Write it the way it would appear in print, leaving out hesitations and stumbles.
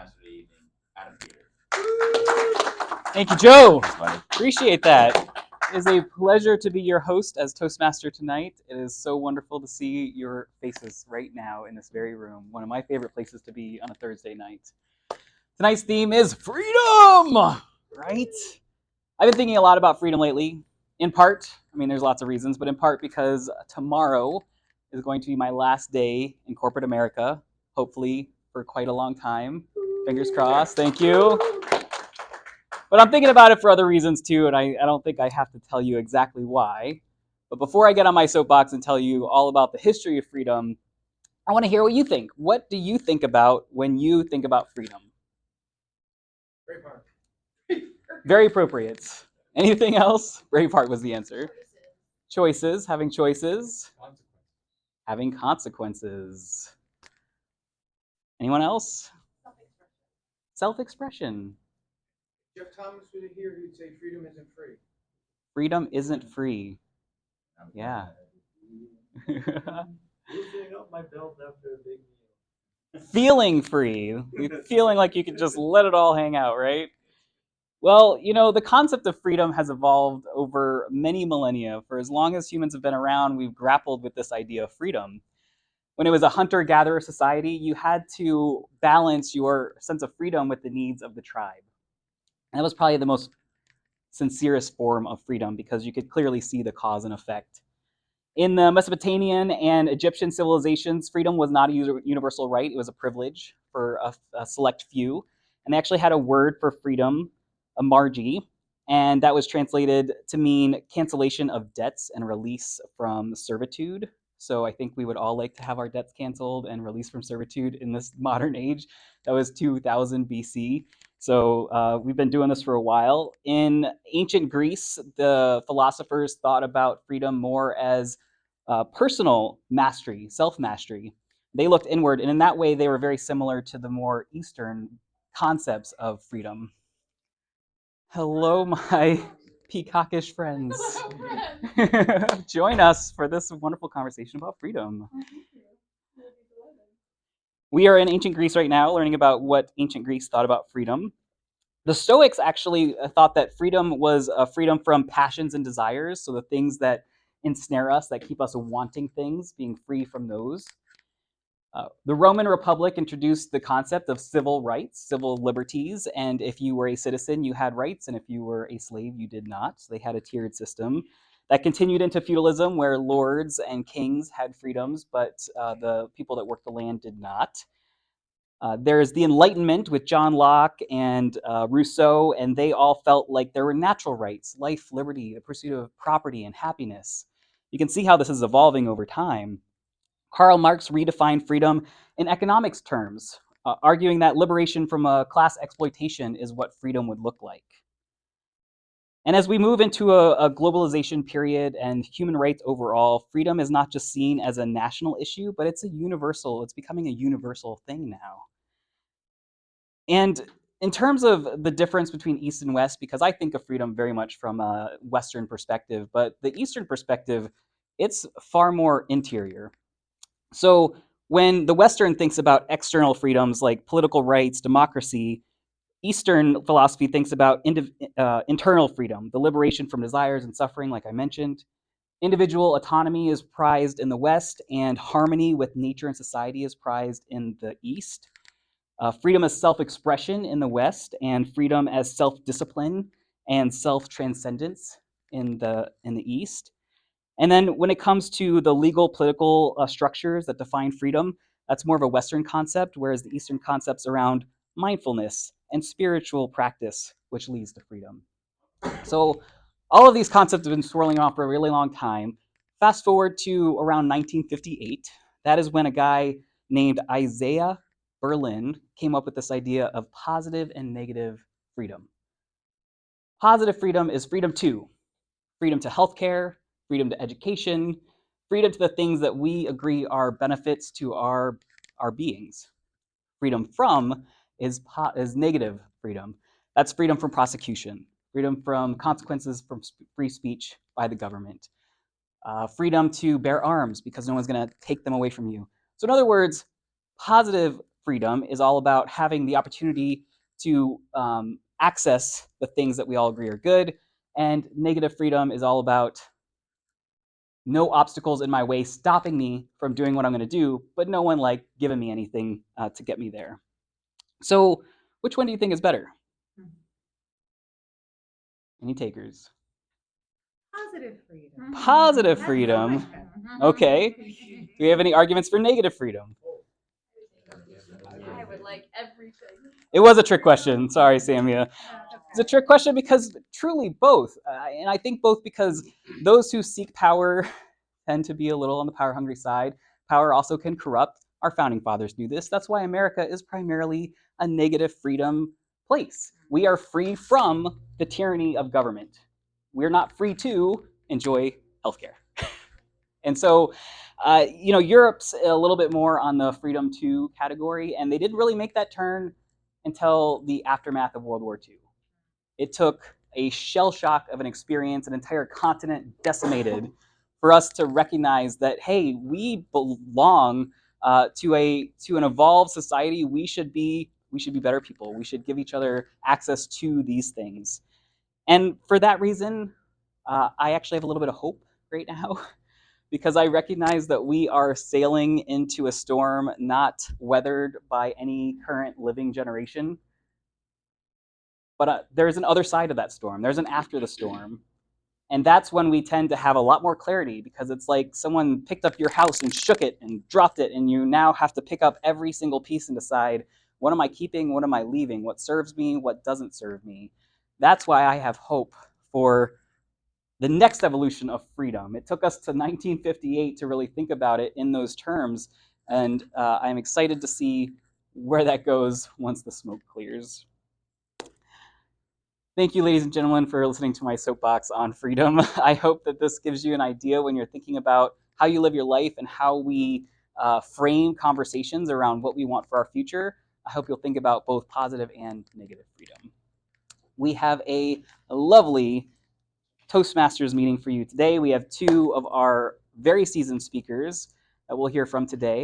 Saturday evening at a theater. Thank you, Joe. Appreciate that. It is a pleasure to be your host as Toastmaster tonight. It is so wonderful to see your faces right now in this very room. One of my favorite places to be on a Thursday night. Tonight's theme is freedom, right? I've been thinking a lot about freedom lately. In part, there's lots of reasons, but in part because tomorrow is going to be my last day in corporate America, hopefully for quite a long time. Fingers crossed. Thank you. But I'm thinking about it for other reasons too, and I don't think I have to tell you exactly why. But before I get on my soapbox and tell you all about the history of freedom, I want to hear what you think. What do you think about when you think about freedom? Braveheart. Very appropriate. Anything else? Braveheart was the answer. Choices, having choices. Having consequences. Anyone else? Self-expression. Jeff Thomas was here, he'd say freedom isn't free. Freedom isn't free. Yeah. Loosening up my belt after a big meal. Feeling free. Feeling like you can just let it all hang out, right? Well, the concept of freedom has evolved over many millennia. For as long as humans have been around, we've grappled with this idea of freedom. When it was a hunter-gatherer society, you had to balance your sense of freedom with the needs of the tribe. And that was probably the most sincerest form of freedom because you could clearly see the cause and effect. In the Mesopotamian and Egyptian civilizations, freedom was not a universal right. It was a privilege for a select few. And they actually had a word for freedom, a margi, and that was translated to mean cancellation of debts and release from servitude. So I think we would all like to have our debts canceled and released from servitude in this modern age. That was 2000 BC. So we've been doing this for a while. In ancient Greece, the philosophers thought about freedom more as personal mastery, self-mastery. They looked inward, and in that way, they were very similar to the more Eastern concepts of freedom. Hello, my peacockish friends. Join us for this wonderful conversation about freedom. We are in ancient Greece right now, learning about what ancient Greece thought about freedom. The Stoics actually thought that freedom was freedom from passions and desires, so the things that ensnare us, that keep us wanting things, being free from those. The Roman Republic introduced the concept of civil rights, civil liberties, and if you were a citizen, you had rights, and if you were a slave, you did not. So they had a tiered system. That continued into feudalism, where lords and kings had freedoms, but the people that worked the land did not. There's the Enlightenment with John Locke and Rousseau, and they all felt like there were natural rights, life, liberty, the pursuit of property, and happiness. You can see how this is evolving over time. Karl Marx redefined freedom in economics terms, arguing that liberation from class exploitation is what freedom would look like. And as we move into a globalization period and human rights overall, freedom is not just seen as a national issue, but it's becoming a universal thing now. And in terms of the difference between East and West, because I think of freedom very much from a Western perspective, but the Eastern perspective, it's far more interior. So when the Western thinks about external freedoms like political rights, democracy, Eastern philosophy thinks about internal freedom, the liberation from desires and suffering, like I mentioned. Individual autonomy is prized in the West, and harmony with nature and society is prized in the East. Freedom as self-expression in the West, and freedom as self-discipline and self-transcendence in the East. And then when it comes to the legal political structures that define freedom, that's more of a Western concept, whereas the Eastern concepts around mindfulness and spiritual practice, which leads to freedom. So all of these concepts have been swirling on for a really long time. Fast forward to around 1958. That is when a guy named Isaiah Berlin came up with this idea of positive and negative freedom. Positive freedom is freedom to healthcare, freedom to education, freedom to the things that we agree are benefits to our beings. Freedom from is negative freedom. That's freedom from prosecution, freedom from consequences from free speech by the government, freedom to bear arms because no one's going to take them away from you. So in other words, positive freedom is all about having the opportunity to access the things that we all agree are good, and negative freedom is all about no obstacles in my way stopping me from doing what I'm going to do, but no one like giving me anything to get me there. So, which one do you think is better? Any takers? Positive freedom. Positive That's so freedom. much better. Okay. Do we have any arguments for negative freedom? I would like everything. It was a trick question. Sorry, Samia. It's a trick question because truly both. And I think both because those who seek power tend to be a little on the power hungry side. Power also can corrupt. Our founding fathers knew this. That's why America is primarily a negative freedom place. We are free from the tyranny of government. We're not free to enjoy healthcare. And so, Europe's a little bit more on the freedom to category, and they didn't really make that turn until the aftermath of World War II. It took a shell shock of an experience, an entire continent decimated, for us to recognize that, hey, we belong to an evolved society. We should be better people. We should give each other access to these things. And for that reason, I actually have a little bit of hope right now because I recognize that we are sailing into a storm not weathered by any current living generation. But there's an other side of that storm. There's an after the storm. And that's when we tend to have a lot more clarity, because it's like someone picked up your house and shook it and dropped it, and you now have to pick up every single piece and decide, what am I keeping, what am I leaving, what serves me, what doesn't serve me. That's why I have hope for the next evolution of freedom. It took us to 1958 to really think about it in those terms, and I'm excited to see where that goes once the smoke clears. Thank you, ladies and gentlemen, for listening to my soapbox on freedom. I hope that this gives you an idea when you're thinking about how you live your life and how we frame conversations around what we want for our future. I hope you'll think about both positive and negative freedom. We have a lovely Toastmasters meeting for you today. We have two of our very seasoned speakers that we'll hear from today.